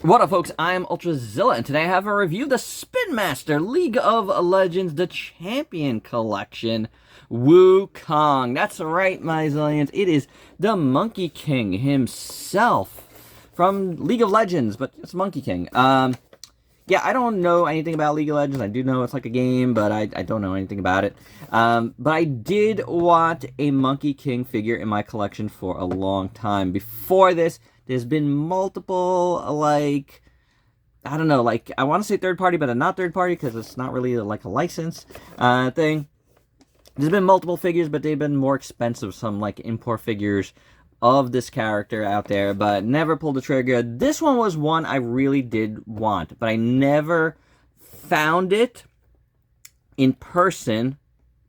What up, folks? I'm Ultrazilla, and today I have a review of the Spin Master League of Legends, the Champion Collection, Wukong. That's right, my Zillions. It is the Monkey King himself from League of Legends, but it's Monkey King. Yeah, I don't know anything about League of Legends. I do know it's like a game, but I don't know anything about it. But I did want a Monkey King figure in my collection for a long time. Before this, there's been multiple, like, I don't know, like, I want to say third party, but not third party because it's not really like a license thing. There's been multiple figures, but they've been more expensive. Some, like, import figures of this character out there, but never pulled the trigger. This one was one I really did want, but I never found it in person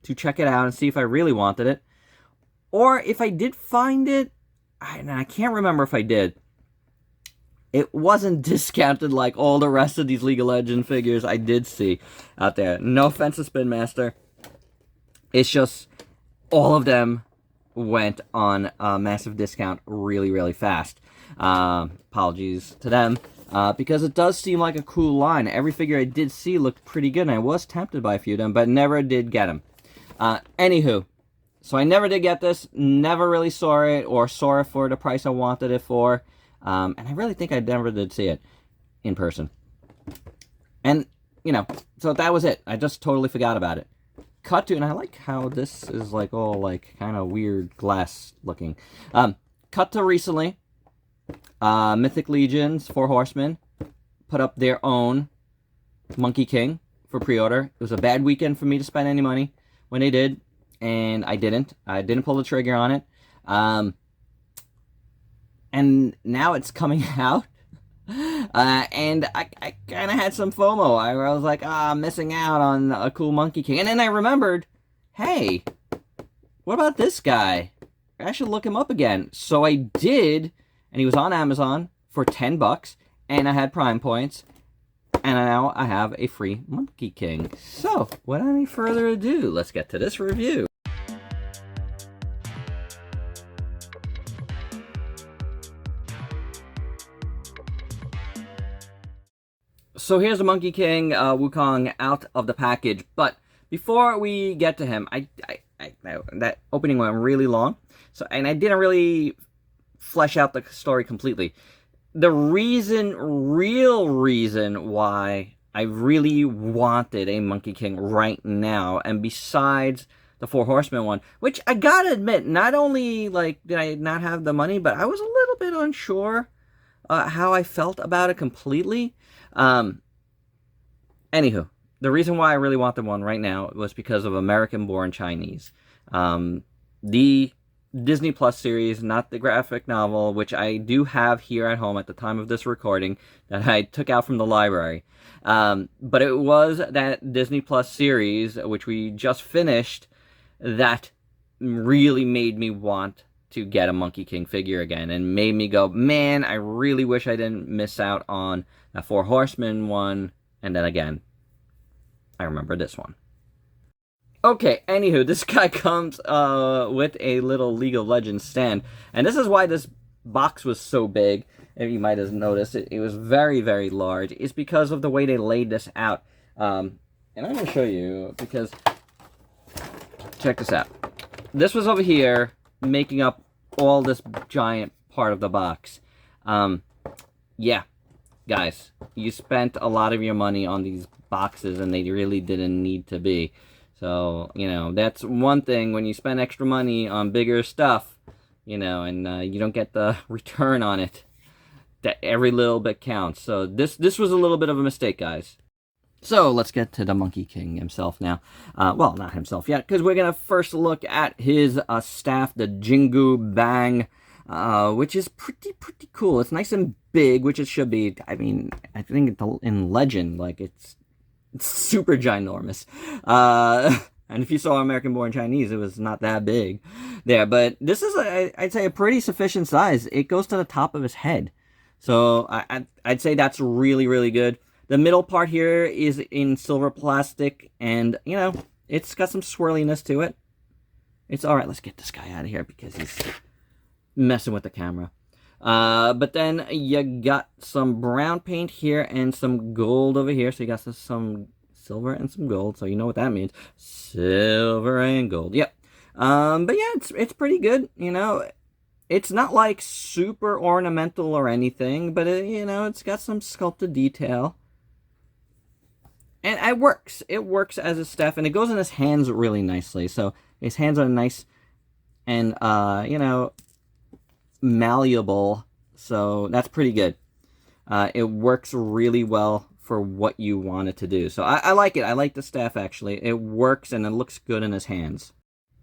to check it out and see if I really wanted it. Or if I did find it, I can't remember if I did. It wasn't discounted like all the rest of these League of Legends figures I did see out there. No offense to Spin Master. It's just all of them went on a massive discount really, really fast. Apologies to them. Because it does seem like a cool line. Every figure I did see looked pretty good, and I was tempted by a few of them, but never did get them. Anywho. So I never did get this, never really saw it, or saw it for the price I wanted it for. And I really think I never did see it in person. And, you know, so that was it. I just totally forgot about it. Cut to, and I like how this is like all like kind of weird glass looking. Cut to recently, Mythic Legions, Four Horsemen, put up their own Monkey King for pre-order. It was a bad weekend for me to spend any money when they did. And I didn't pull the trigger on it. And now it's coming out. And I kind of had some FOMO. I was like, I'm missing out on a cool Monkey King. And then I remembered, hey, what about this guy? I should look him up again. So I did, and he was on Amazon for $10, and I had Prime points. And now I have a free Monkey King. So, without any further ado, let's get to this review. So here's the Monkey King, Wukong, out of the package. But before we get to him, that opening went really long. And I didn't really flesh out the story completely. The real reason why I really wanted a Monkey King right now, and besides the Four Horsemen one, which I gotta admit, not only like did I not have the money, but I was a little bit unsure how I felt about it completely. Anywho, the reason why I really wanted one right now was because of American-Born Chinese. The Disney Plus series, not the graphic novel, which I do have here at home at the time of this recording, that I took out from the library. But it was that Disney Plus series, which we just finished, that really made me want to get a Monkey King figure again, and made me go, man, I really wish I didn't miss out on that Four Horsemen one. And then again, I remember this one. Okay, anywho, this guy comes with a little League of Legends stand. And this is why this box was so big. If you might have noticed, it was very, very large. It's because of the way they laid this out. And I'm going to show you, because check this out. This was over here, making up all this giant part of the box. Yeah, guys, you spent a lot of your money on these boxes, and they really didn't need to be. So, you know, that's one thing when you spend extra money on bigger stuff, you know, and you don't get the return on it. That every little bit counts. So this was a little bit of a mistake, guys. So let's get to the Monkey King himself now. Well, not himself yet, because we're going to first look at his staff, the Jingu Bang, which is pretty cool. It's nice and big, which it should be. I mean, I think in Legend, like, it's super ginormous. And if you saw American-Born Chinese, it was not that big there. But this is, I'd say, a pretty sufficient size. It goes to the top of his head. So I'd say that's really, really good. The middle part here is in silver plastic, and, you know, it's got some swirliness to it. It's all right. Let's get this guy out of here because he's messing with the camera. But then you got some brown paint here and some gold over here. So you got some silver and some gold. So you know what that means. Silver and gold. Yep. But yeah, it's pretty good. You know, it's not like super ornamental or anything, but you know, it's got some sculpted detail. And it works. It works as a staff, and it goes in his hands really nicely. So his hands are nice and, you know, malleable. So that's pretty good. It works really well for what you want it to do. So I like it. I like the staff, actually. It works, and it looks good in his hands.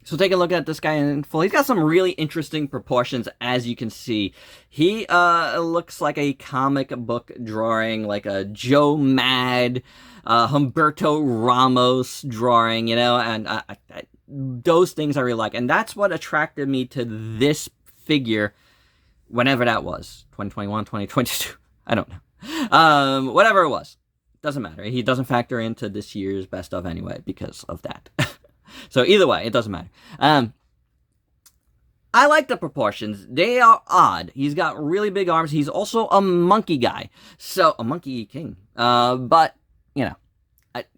So take a look at this guy in full. He's got some really interesting proportions, as you can see. He looks like a comic book drawing, like a Joe Mad, Humberto Ramos drawing, you know, and those things I really like. And that's what attracted me to this figure, whenever that was. 2021, 2022, I don't know. Whatever it was. Doesn't matter. He doesn't factor into this year's best of anyway because of that. So either way, it doesn't matter. I like the proportions. They are odd. He's got really big arms. He's also a monkey guy. So, a monkey king. But, you know,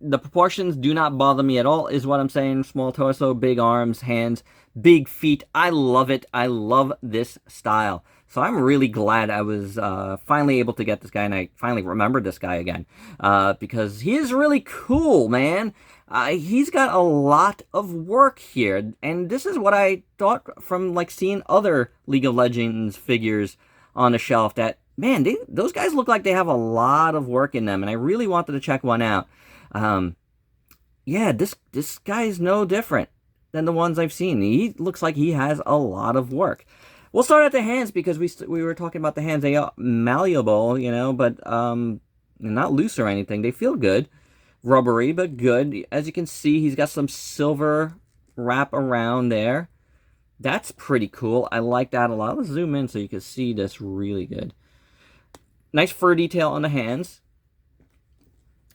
the proportions do not bother me at all, is what I'm saying. Small torso, big arms, hands, big feet. I love it. I love this style. So I'm really glad I was finally able to get this guy, and I finally remembered this guy again. Because he is really cool, man. He's got a lot of work here, and this is what I thought from like seeing other League of Legends figures on the shelf, that, man, those guys look like they have a lot of work in them, and I really wanted to check one out. Yeah, this guy is no different than the ones I've seen. He looks like he has a lot of work. We'll start at the hands, because we were talking about the hands. They are malleable, you know, but not loose or anything. They feel good. Rubbery, but good. As you can see, he's got some silver wrap around there. That's pretty cool. I like that a lot. Let's zoom in so you can see this really good. Nice fur detail on the hands.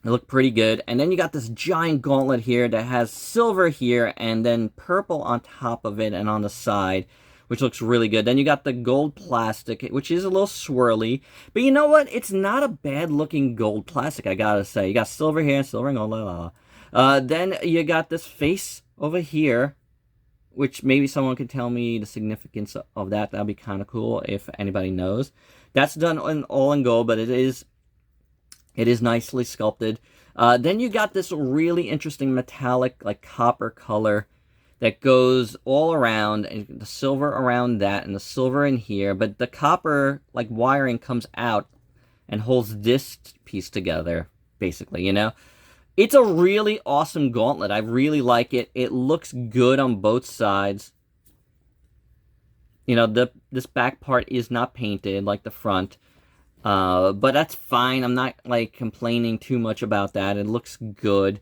They look pretty good. And then you got this giant gauntlet here that has silver here and then purple on top of it and on the side, which looks really good. Then you got the gold plastic, which is a little swirly. But you know what? It's not a bad-looking gold plastic, I gotta say. You got silver here, silver and gold, la la la. Then you got this face over here, which maybe someone could tell me the significance of that. That'd be kind of cool if anybody knows. That's done all in gold, but it is nicely sculpted. Then you got this really interesting metallic, like copper color that goes all around, and the silver around that, and the silver in here, but the copper, like, wiring comes out and holds this piece together, basically, you know? It's a really awesome gauntlet. I really like it. It looks good on both sides. You know, this back part is not painted like the front, but that's fine. I'm not, like, complaining too much about that. It looks good.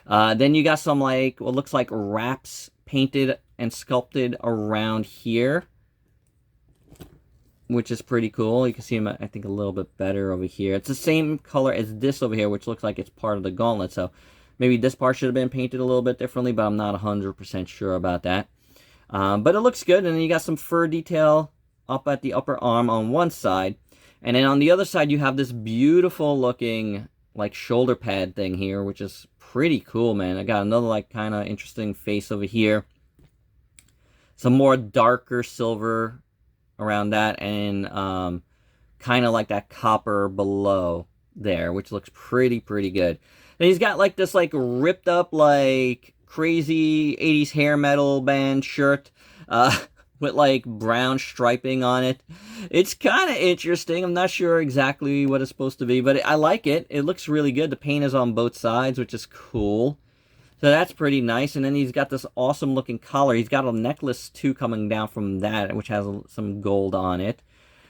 Then you got some, like, what looks like wraps painted and sculpted around here, which is pretty cool. You can see them, I think, a little bit better over here. It's the same color as this over here, which looks like it's part of the gauntlet, so maybe this part should have been painted a little bit differently, but I'm not 100% sure about that. But it looks good, and then you got some fur detail up at the upper arm on one side, and then on the other side you have this beautiful looking, like, shoulder pad thing here, which is pretty cool, man. I got another, like, kind of interesting face over here. Some more darker silver around that, and kind of like that copper below there, which looks pretty good. And he's got, like, this, like, ripped up, like, crazy 80s hair metal band shirt, with, like, brown striping on it. It's kind of interesting. I'm not sure exactly what it's supposed to be, but I like it. It looks really good. The paint is on both sides, which is cool. So that's pretty nice. And then he's got this awesome looking collar. He's got a necklace too coming down from that, which has some gold on it.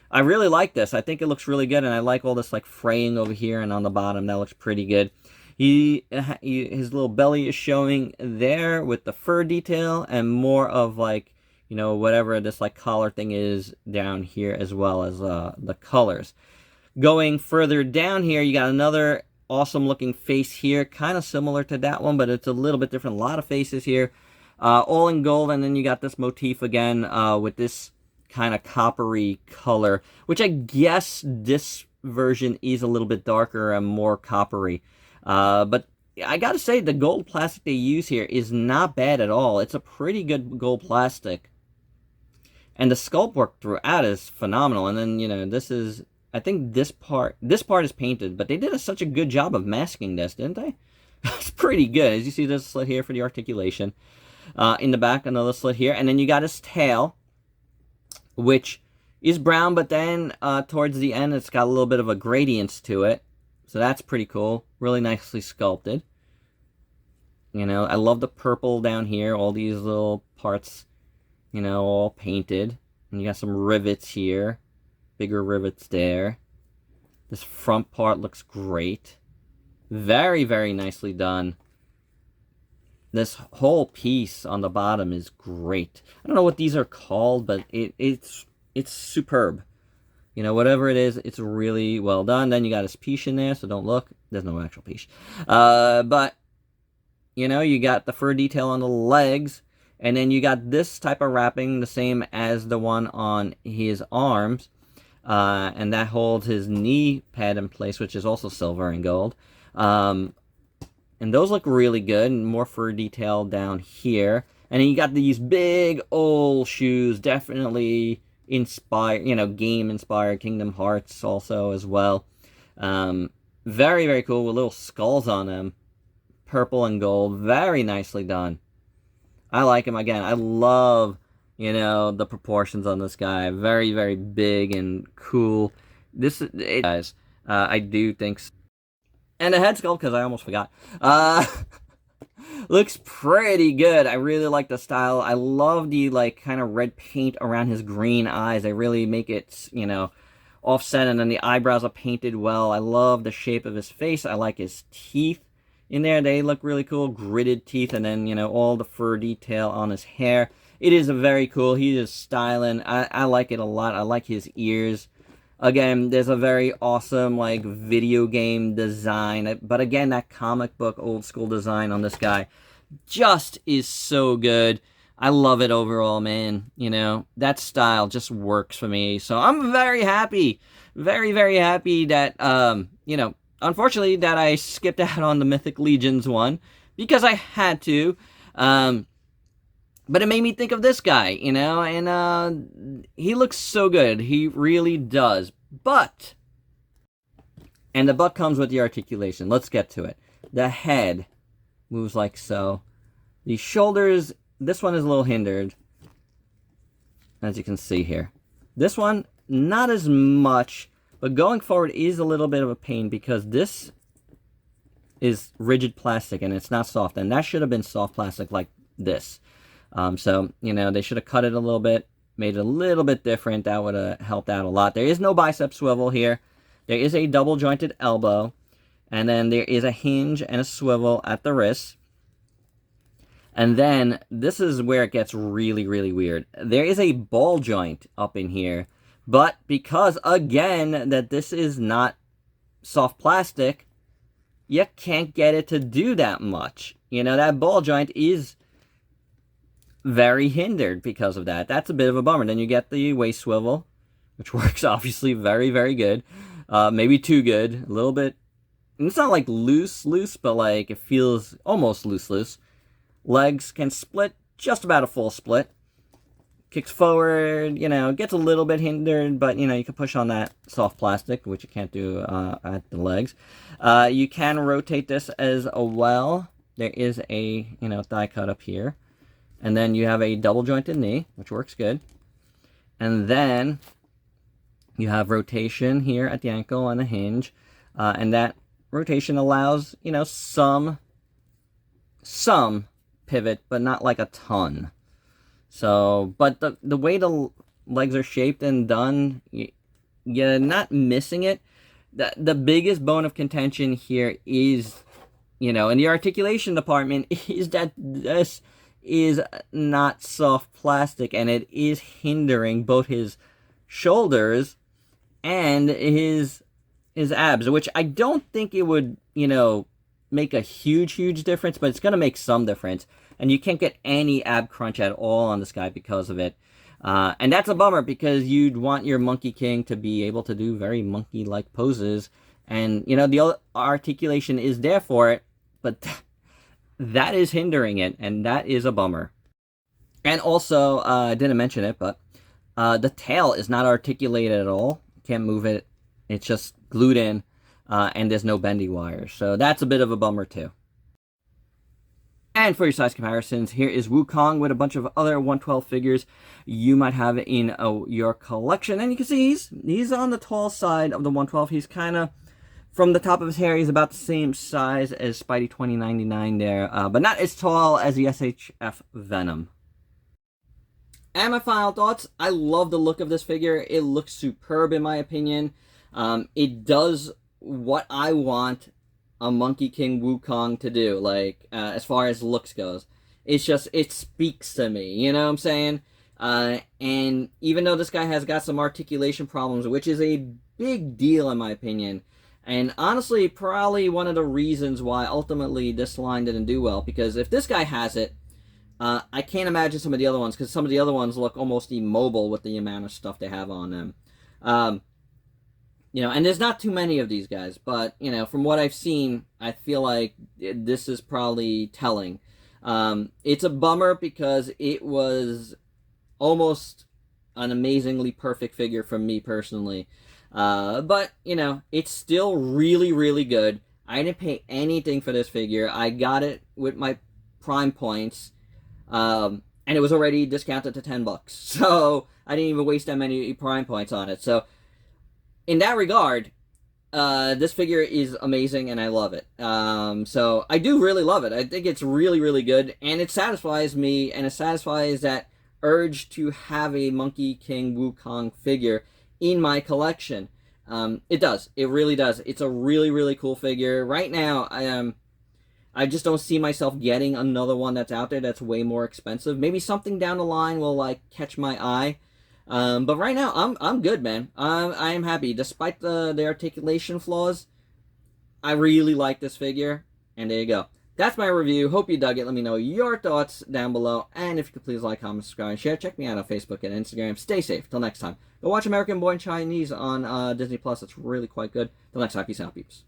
I really like this. I think it looks really good, and I like all this, like, fraying over here and on the bottom. That looks pretty good. His little belly is showing there with the fur detail, and more of, like, you know, whatever this, like, collar thing is down here, as well as the colors. Going further down here, you got another awesome looking face here, kind of similar to that one, but it's a little bit different. A lot of faces here, all in gold. And then you got this motif again with this kind of coppery color, which I guess this version is a little bit darker and more coppery. But I gotta say, the gold plastic they use here is not bad at all. It's a pretty good gold plastic. And the sculpt work throughout is phenomenal. And then, you know, this is, I think this part is painted, but they did such a good job of masking this, didn't they? It's pretty good. As you see, there's a slit here for the articulation. In the back, another slit here. And then you got his tail, which is brown, but then towards the end, it's got a little bit of a gradient to it. So that's pretty cool. Really nicely sculpted. You know, I love the purple down here. All these little parts, you know, all painted. And you got some rivets here. Bigger rivets there. This front part looks great. Very, very nicely done. This whole piece on the bottom is great. I don't know what these are called, but it's superb. You know, whatever it is, it's really well done. Then you got his piece in there, so don't look. There's no actual piece. But, you know, you got the fur detail on the legs. And then you got this type of wrapping, the same as the one on his arms. And that holds his knee pad in place, which is also silver and gold. And those look really good. And more fur detail down here. And then you got these big old shoes, definitely inspired, you know, game inspired. Kingdom Hearts also as well. Very, very cool with little skulls on them. Purple and gold. Very nicely done. I like him. Again, I love, you know, the proportions on this guy. Very, very big and cool. This, guys, I do think so. And the head sculpt, because I almost forgot. Looks pretty good. I really like the style. I love the, like, kind of red paint around his green eyes. They really make it, you know, offset. And then the eyebrows are painted well. I love the shape of his face. I like his teeth in there. They look really cool. Gritted teeth. And then, you know, all the fur detail on his hair. It is very cool. He is styling. I like it a lot. I like his ears. Again, there's a very awesome, like, video game design. But again, that comic book old school design on this guy just is so good. I love it overall, man. You know, that style just works for me. So I'm very happy. Very, very happy that, you know, unfortunately that I skipped out on the Mythic Legions one. Because I had to. But it made me think of this guy, you know, and he looks so good. He really does. But, and the butt comes with the articulation. Let's get to it. The head moves like so. The shoulders, this one is a little hindered, as you can see here. This one, not as much, but going forward is a little bit of a pain because this is rigid plastic and it's not soft. And that should have been soft plastic like this. So, you know, they should have cut it a little bit, made it a little bit different. That would have helped out a lot. There is no bicep swivel here. There is a double jointed elbow. And then there is a hinge and a swivel at the wrist. And then this is where it gets really, really weird. There is a ball joint up in here. But because, again, that this is not soft plastic, you can't get it to do that much. You know, that ball joint is very hindered because of that. That's a bit of a bummer. Then you get the waist swivel, which works obviously very, very good. Maybe too good. A little bit. And it's not like loose, but like it feels almost loose. Legs can split, just about a full split. Kicks forward, you know, gets a little bit hindered, but, you know, you can push on that soft plastic, which you can't do at the legs. You can rotate this as well. There is a, you know, thigh cut up here. And then you have a double jointed knee, which works good. And then you have rotation here at the ankle and a hinge. And that rotation allows, you know, some pivot, but not like a ton. So, but the way the legs are shaped and done, you're not missing it. The biggest bone of contention here is, you know, in the articulation department, is that this is not soft plastic and it is hindering both his shoulders and his abs, which I don't think it would, you know, make a huge difference, but it's going to make some difference. And you can't get any ab crunch at all on this guy because of it. And that's a bummer because you'd want your Monkey King to be able to do very monkey-like poses. And, you know, the articulation is there for it, but that is hindering it, and that is a bummer. And also, I didn't mention it, but the tail is not articulated at all. Can't move it. It's just glued in, and there's no bendy wires. So that's a bit of a bummer, too. And for your size comparisons, here is Wukong with a bunch of other 112 figures you might have in your collection. And you can see he's on the tall side of the 112. He's kind of, from the top of his hair, he's about the same size as Spidey 2099 there, but not as tall as the SHF Venom. And my final thoughts, I love the look of this figure. It looks superb in my opinion. It does what I want a Monkey King Wukong to do, like, as far as looks goes. It's just, it speaks to me, you know what I'm saying? And even though this guy has got some articulation problems, which is a big deal in my opinion, and honestly, probably one of the reasons why ultimately this line didn't do well, because if this guy has it, I can't imagine some of the other ones, because some of the other ones look almost immobile with the amount of stuff they have on them. You know, and there's not too many of these guys, but, you know, from what I've seen, I feel like this is probably telling. It's a bummer because it was almost an amazingly perfect figure from me personally. But, you know, it's still really, really good. I didn't pay anything for this figure. I got it with my Prime points, and it was already discounted to $10. So I didn't even waste that many Prime points on it. So in that regard, this figure is amazing and I love it. So I do really love it. I think it's really, really good, and it satisfies me, and it satisfies that urge to have a Monkey King Wukong figure in my collection. It does. It really does. It's a really, really cool figure. Right now, I just don't see myself getting another one that's out there that's way more expensive. Maybe something down the line will, like, catch my eye. But right now, I'm good, man. I am happy. Despite the articulation flaws, I really like this figure. And there you go. That's my review. Hope you dug it. Let me know your thoughts down below. And if you could please like, comment, subscribe, and share. Check me out on Facebook and Instagram. Stay safe. Till next time. Go watch American Born Chinese on Disney+. It's really quite good. Till next time. Peace out, peeps.